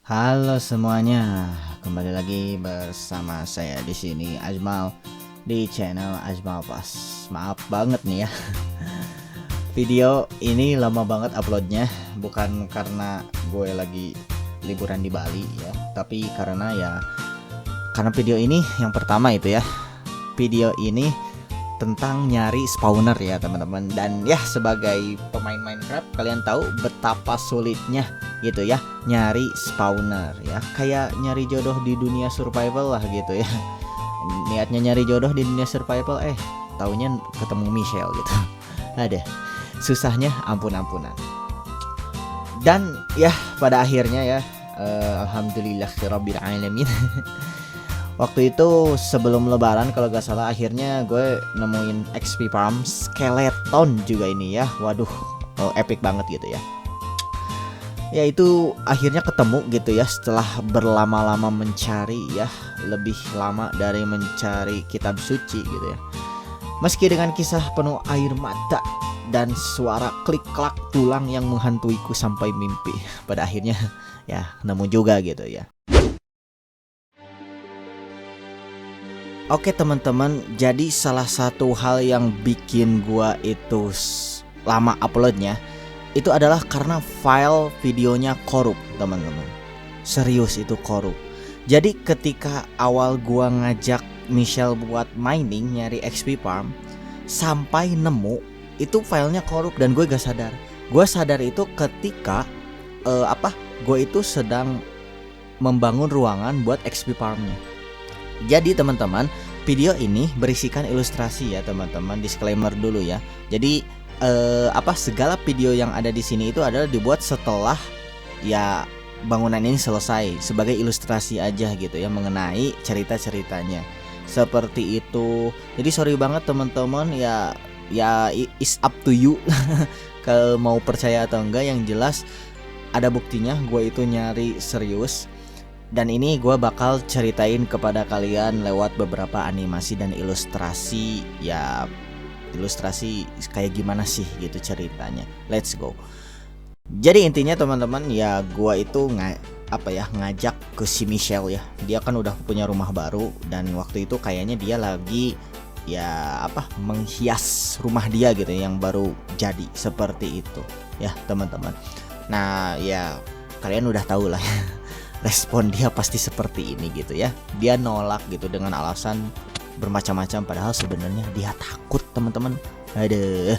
Halo semuanya, kembali lagi bersama saya di sini Ajmal di channel Ajmal Pas. Maaf banget nih ya, video ini lama banget uploadnya, bukan karena gue lagi liburan di Bali ya, tapi karena video ini yang pertama itu ya, video ini tentang nyari spawner ya teman-teman. Dan ya sebagai pemain Minecraft kalian tahu betapa sulitnya gitu ya nyari spawner ya, kayak nyari jodoh di dunia survival lah gitu ya. Niatnya nyari jodoh di dunia survival, taunya ketemu Michelle gitu. Ada susahnya ampun-ampunan. Dan ya pada akhirnya ya alhamdulillahirabbil alamin. Waktu itu sebelum lebaran kalau gak salah, akhirnya gue nemuin XP farm skeleton juga ini ya. Waduh, epic banget gitu ya. Ya itu akhirnya ketemu gitu ya setelah berlama-lama mencari ya, lebih lama dari mencari kitab suci gitu ya. Meski dengan kisah penuh air mata dan suara klik-klak tulang yang menghantuiku sampai mimpi, pada akhirnya ya nemu juga gitu ya. Oke teman-teman, jadi salah satu hal yang bikin gua itu lama uploadnya itu adalah karena file videonya korup teman-teman. Serius itu korup. Jadi ketika awal gua ngajak Michelle buat mining nyari XP farm, sampai nemu itu filenya korup dan gue gak sadar. Gue sadar itu ketika gue itu sedang membangun ruangan buat XP farmnya. Jadi teman-teman, video ini berisikan ilustrasi ya teman-teman. Disclaimer dulu ya. Jadi segala video yang ada di sini itu adalah dibuat setelah ya bangunan ini selesai, sebagai ilustrasi aja gitu ya mengenai cerita-ceritanya. Seperti itu. Jadi sorry banget teman-teman ya is up to you kalau mau percaya atau enggak. Yang jelas ada buktinya gue itu nyari serius. Dan ini gue bakal ceritain kepada kalian lewat beberapa animasi dan ilustrasi. Ya ilustrasi kayak gimana sih gitu ceritanya. Let's go. Jadi intinya teman-teman ya, gue itu ngajak ke si Michelle ya. Dia kan udah punya rumah baru dan waktu itu kayaknya dia lagi menghias rumah dia gitu yang baru jadi seperti itu ya teman-teman. Nah ya kalian udah tahu lah ya. Respon dia pasti seperti ini gitu ya. Dia nolak gitu dengan alasan bermacam-macam, padahal sebenarnya dia takut teman-teman. Aduh.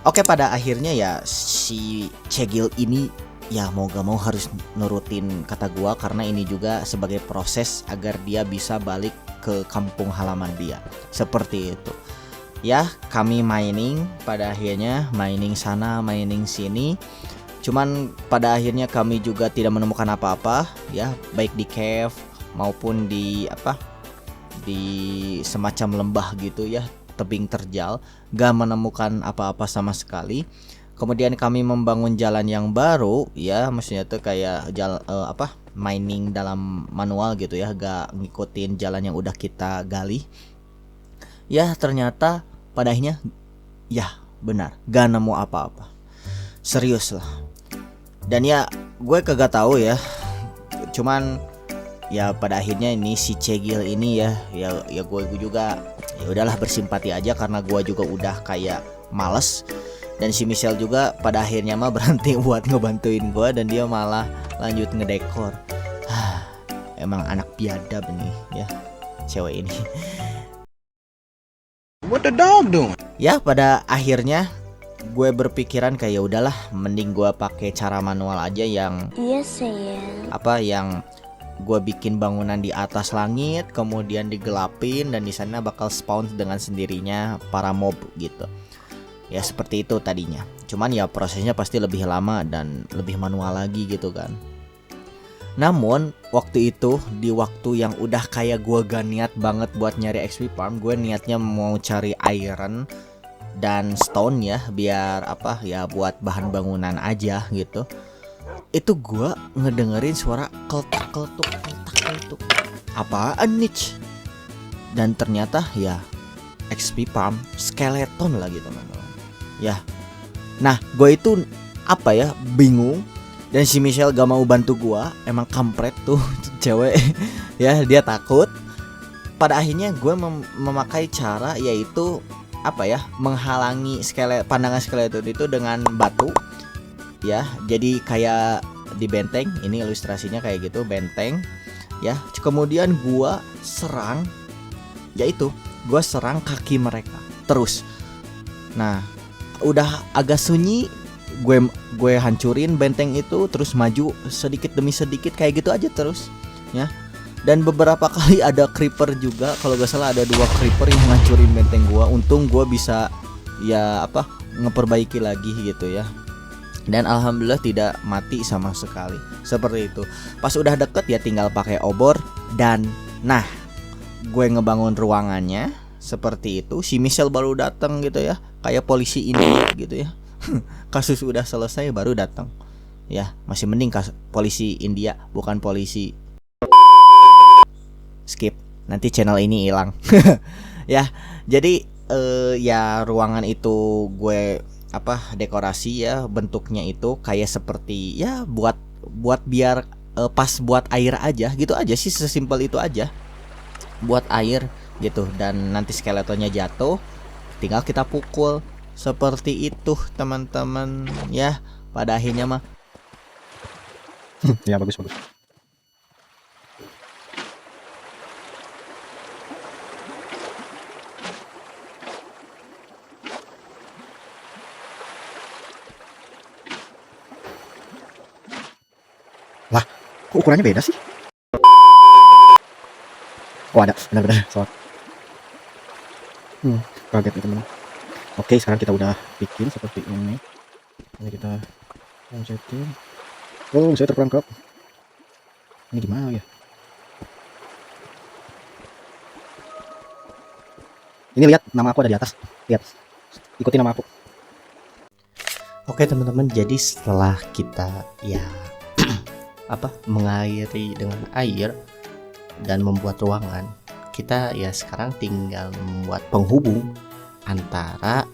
Oke, pada akhirnya ya si Cegil ini ya mau gak mau harus nurutin kata gua, karena ini juga sebagai proses agar dia bisa balik ke kampung halaman dia. Seperti itu. Ya, kami mining, pada akhirnya mining sana, mining sini. Cuman pada akhirnya kami juga tidak menemukan apa-apa ya, baik di cave maupun di semacam lembah gitu ya, tebing terjal, gak menemukan apa-apa sama sekali. Kemudian kami membangun jalan yang baru ya, maksudnya tuh kayak mining dalam manual gitu ya, gak ngikutin jalan yang udah kita gali. Ya ternyata pada akhirnya ya benar gak nemu apa-apa. Serius lah. Dan ya gue kagak tahu ya. Cuman ya pada akhirnya ini si Cegil ini ya gue juga ya udahlah bersimpati aja, karena gue juga udah kayak males. Dan si Michelle juga pada akhirnya mah berhenti buat ngebantuin gue, dan dia malah lanjut ngedekor. Emang anak biadab nih ya cewek ini. What the dog doing? Ya pada akhirnya gue berpikiran kayak udahlah, mending gue pakai cara manual aja yang yang gue bikin bangunan di atas langit, kemudian digelapin, dan di sana bakal spawn dengan sendirinya para mob gitu. Ya seperti itu tadinya. Cuman ya prosesnya pasti lebih lama dan lebih manual lagi gitu kan. Namun waktu itu, di waktu yang udah kayak gue gak niat banget buat nyari XP farm, gue niatnya mau cari iron dan stone ya, biar buat bahan bangunan aja gitu. Itu gua ngedengerin suara keltak-keltuk. Apaan nih? Dan ternyata ya XP farm skeleton lagi teman-teman. Ya. Nah, gue itu bingung. Dan si Michelle gak mau bantu gua, emang kampret tuh cewek. Ya, dia takut. Pada akhirnya gue memakai cara yaitu apa ya, menghalangi pandangan skeleton itu dengan batu. Ya, jadi kayak di benteng, ini ilustrasinya kayak gitu, benteng. Ya, kemudian gua serang, yaitu gua serang kaki mereka terus. Nah, udah agak sunyi, gue hancurin benteng itu, terus maju sedikit demi sedikit kayak gitu aja terus, ya. Dan beberapa kali ada creeper juga, kalau gak salah ada 2 creeper yang ngancurin benteng gua. Untung gua bisa ya apa, ngeperbaiki lagi gitu ya. Dan alhamdulillah tidak mati sama sekali. Seperti itu. Pas udah deket ya tinggal pakai obor. Dan nah, gue ngebangun ruangannya seperti itu. Si Michelle baru datang gitu ya, kayak polisi India gitu ya. Kasus udah selesai baru datang. Ya, masih mending polisi India, bukan polisi. Skip, nanti channel ini hilang. Ya, jadi ya ruangan itu gue dekorasi ya, bentuknya itu kayak seperti ya buat biar pas buat air aja gitu aja sih, sesimpel itu aja. Buat air gitu, dan nanti skeletonnya jatuh tinggal kita pukul. Seperti itu teman-teman ya, pada akhirnya mah. Ya bagus. Lah, kok ukurannya beda sih? Oh ada, benar-benar soal. Kaget nih teman. Oke, sekarang kita udah bikin seperti ini. Ini kita lanjutin. Oh, saya terperangkap. Ini gimana ya? Ini lihat nama aku ada di atas. Lihat, ikutin nama aku. Oke teman-teman, jadi setelah kita ya mengairi dengan air dan membuat ruangan, kita ya sekarang tinggal membuat penghubung antara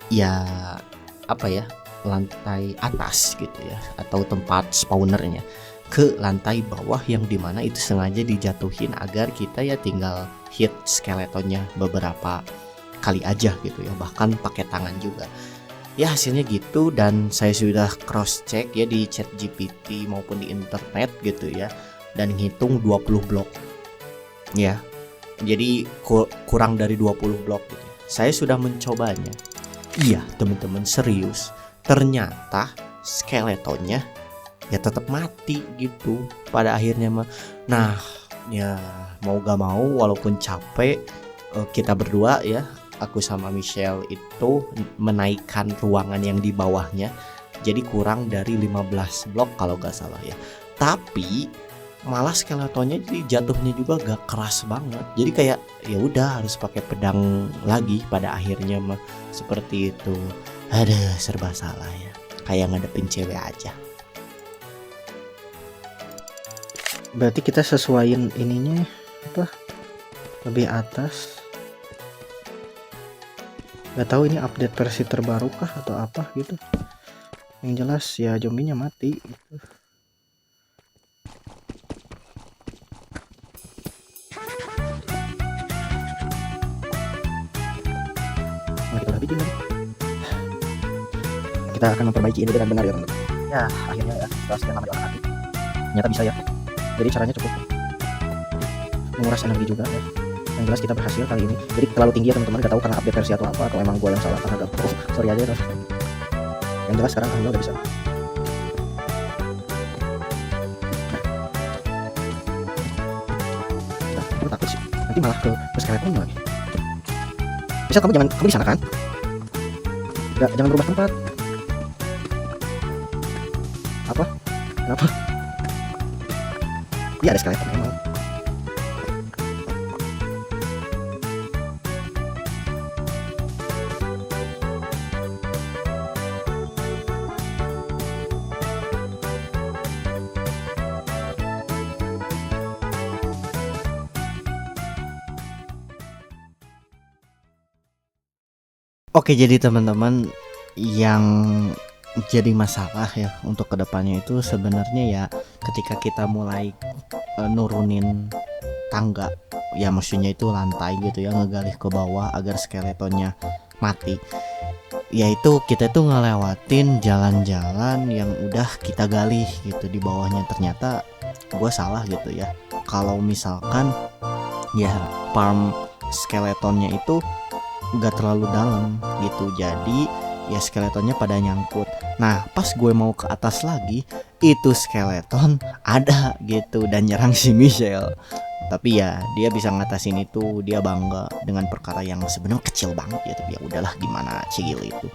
ya lantai atas gitu ya, atau tempat spawnernya, ke lantai bawah yang dimana itu sengaja dijatuhin agar kita ya tinggal hit skeletonnya beberapa kali aja gitu ya, bahkan pakai tangan juga. Ya hasilnya gitu, dan saya sudah cross check ya di ChatGPT maupun di internet gitu ya, dan ngitung 20 blok ya. Jadi kurang dari 20 blok gitu. Saya sudah mencobanya. Iya teman-teman, serius. Ternyata skeletonnya ya tetap mati gitu pada akhirnya mah. Nah, ya mau gak mau walaupun capek, kita berdua ya, aku sama Michelle itu menaikkan ruangan yang di bawahnya. Jadi kurang dari 15 blok kalau gak salah ya. Tapi malah skeletonnya jadi jatuhnya juga gak keras banget. Jadi kayak ya udah harus pakai pedang lagi pada akhirnya mah, seperti itu. Aduh, serba salah ya. Kayak ngadepin cewek aja. Berarti kita sesuaiin ininya lebih atas. Gak tahu ini update versi terbaru kah atau apa gitu. Yang jelas ya zombinya mati gitu. Nah, kita udah bikin lagi. Kita akan memperbaiki ini dengan benar ya teman-teman. Ya akhirnya ya, setelah sekian lama diolah hati, ternyata bisa ya. Jadi caranya cukup menguras energi juga ya. Yang jelas kita berhasil kali ini. Jadi terlalu tinggi ya teman-teman, gak tahu karena update versi atau apa, atau emang gue yang salah karena agak sorry aja terus. Yang jelas sekarang alhamdulillah udah bisa. Nah, gue takut sih nanti malah ke skeleton lagi. Bisa kamu di sana kan? Jangan berubah tempat. Apa? Kenapa? Iya ada skeleton memang. Oke, jadi teman-teman yang jadi masalah ya untuk kedepannya itu sebenarnya ya ketika kita mulai nurunin tangga, ya maksudnya itu lantai gitu ya, ngegalih ke bawah agar skeletonnya mati. Yaitu kita tuh ngelewatin jalan-jalan yang udah kita gali gitu di bawahnya. Ternyata gue salah gitu ya. Kalau misalkan ya farm skeletonnya itu gak terlalu dalam gitu, jadi ya skeletonnya pada nyangkut. Nah pas gue mau ke atas lagi, itu skeleton ada gitu dan nyerang si Michelle. Tapi ya dia bisa ngatasin itu, dia bangga dengan perkara yang sebenarnya kecil banget ya, tapi ya udahlah gimana, cigil itu.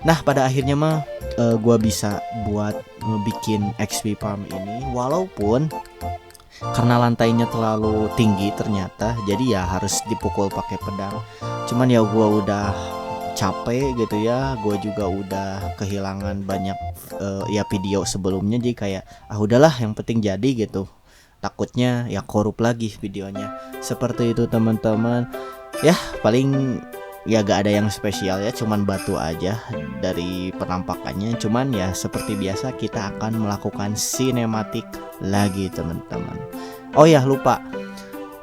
Nah pada akhirnya mah gue bisa buat bikin XP farm ini, walaupun karena lantainya terlalu tinggi ternyata, jadi ya harus dipukul pakai pedang. Cuman ya gue udah capek gitu ya, gue juga udah kehilangan banyak ya video sebelumnya, jadi kayak udahlah yang penting jadi gitu. Takutnya ya korup lagi videonya. Seperti itu teman-teman. Ya paling ya gak ada yang spesial ya, cuman batu aja dari penampakannya. Cuman ya seperti biasa kita akan melakukan sinematik lagi teman-teman. Oh ya lupa,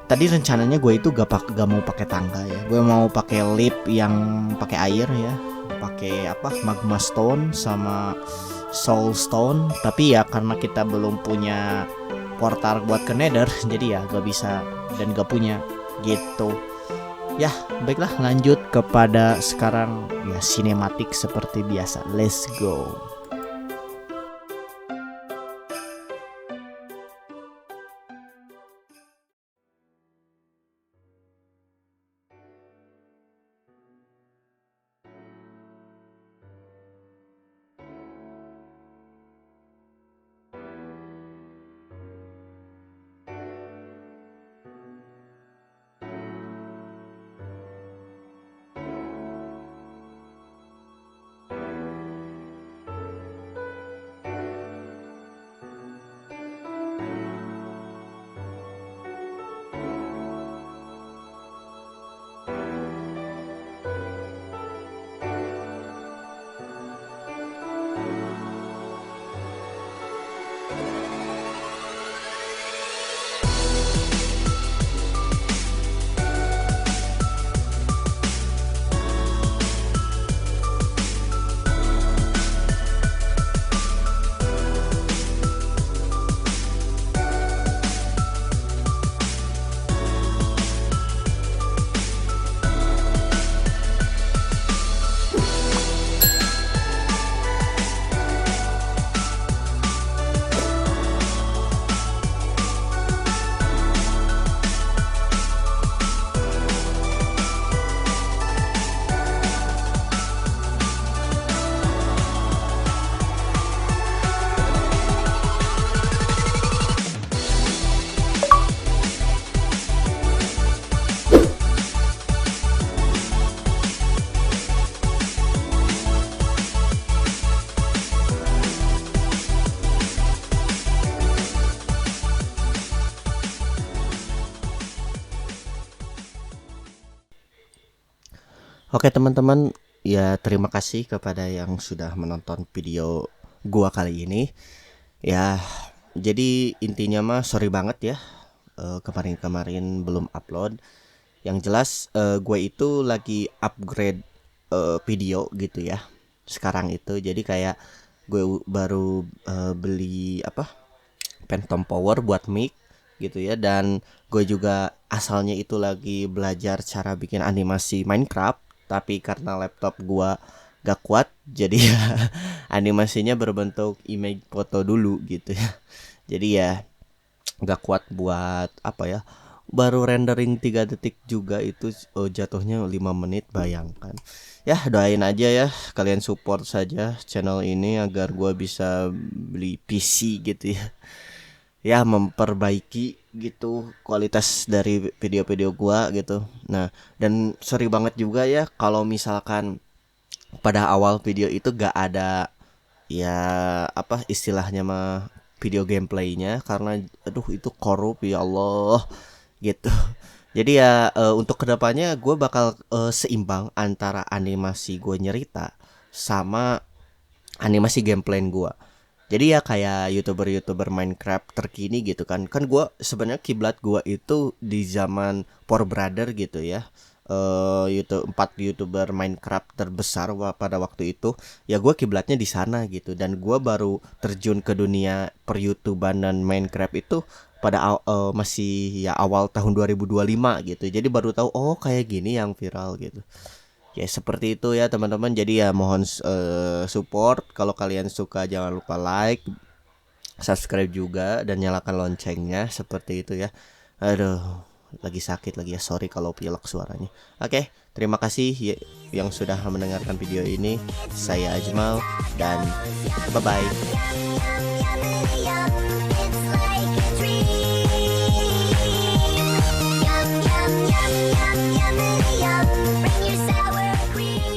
tadi rencananya gue itu gak mau pakai tangga ya. Gue mau pakai lip yang pakai air ya, pakai magma stone sama soul stone. Tapi ya karena kita belum punya portal buat ke nether, jadi ya gak bisa dan gak punya gitu. Ya baiklah, lanjut kepada sekarang ya sinematik seperti biasa. Let's go. Oke teman-teman, ya terima kasih kepada yang sudah menonton video gua kali ini. Ya jadi intinya mah sorry banget ya, kemarin-kemarin belum upload. Yang jelas gue itu lagi upgrade video gitu ya sekarang itu. Jadi kayak gue baru beli Phantom Power buat mic gitu ya. Dan gue juga asalnya itu lagi belajar cara bikin animasi Minecraft, tapi karena laptop gua gak kuat, jadi ya animasinya berbentuk image foto dulu gitu ya. Jadi ya gak kuat buat baru rendering 3 detik juga itu jatuhnya 5 menit, bayangkan. Ya doain aja ya, kalian support saja channel ini agar gua bisa beli PC gitu ya. Ya memperbaiki gitu kualitas dari video-video gua gitu. Nah, dan sorry banget juga ya kalau misalkan pada awal video itu gak ada ya istilahnya mah video gameplaynya, karena aduh itu korup ya Allah gitu. Jadi ya untuk kedepannya gue bakal seimbang antara animasi gue nyerita sama animasi gameplay gua. Jadi ya kayak youtuber Minecraft terkini gitu kan. Kan gua sebenarnya kiblat gua itu di zaman Power Brother gitu ya. YouTube 4 youtuber Minecraft terbesar pada waktu itu. Ya gua kiblatnya di sana gitu, dan gua baru terjun ke dunia per YouTuban dan Minecraft itu pada masih ya awal tahun 2025 gitu. Jadi baru tahu oh kayak gini yang viral gitu. Ya seperti itu ya teman-teman. Jadi ya mohon support. Kalau kalian suka jangan lupa like, subscribe juga, dan nyalakan loncengnya. Seperti itu ya. Aduh, lagi sakit lagi ya. Sorry kalau pilek suaranya. Oke, terima kasih yang sudah mendengarkan video ini. Saya Ajmal dan bye-bye. Bring your sour cream.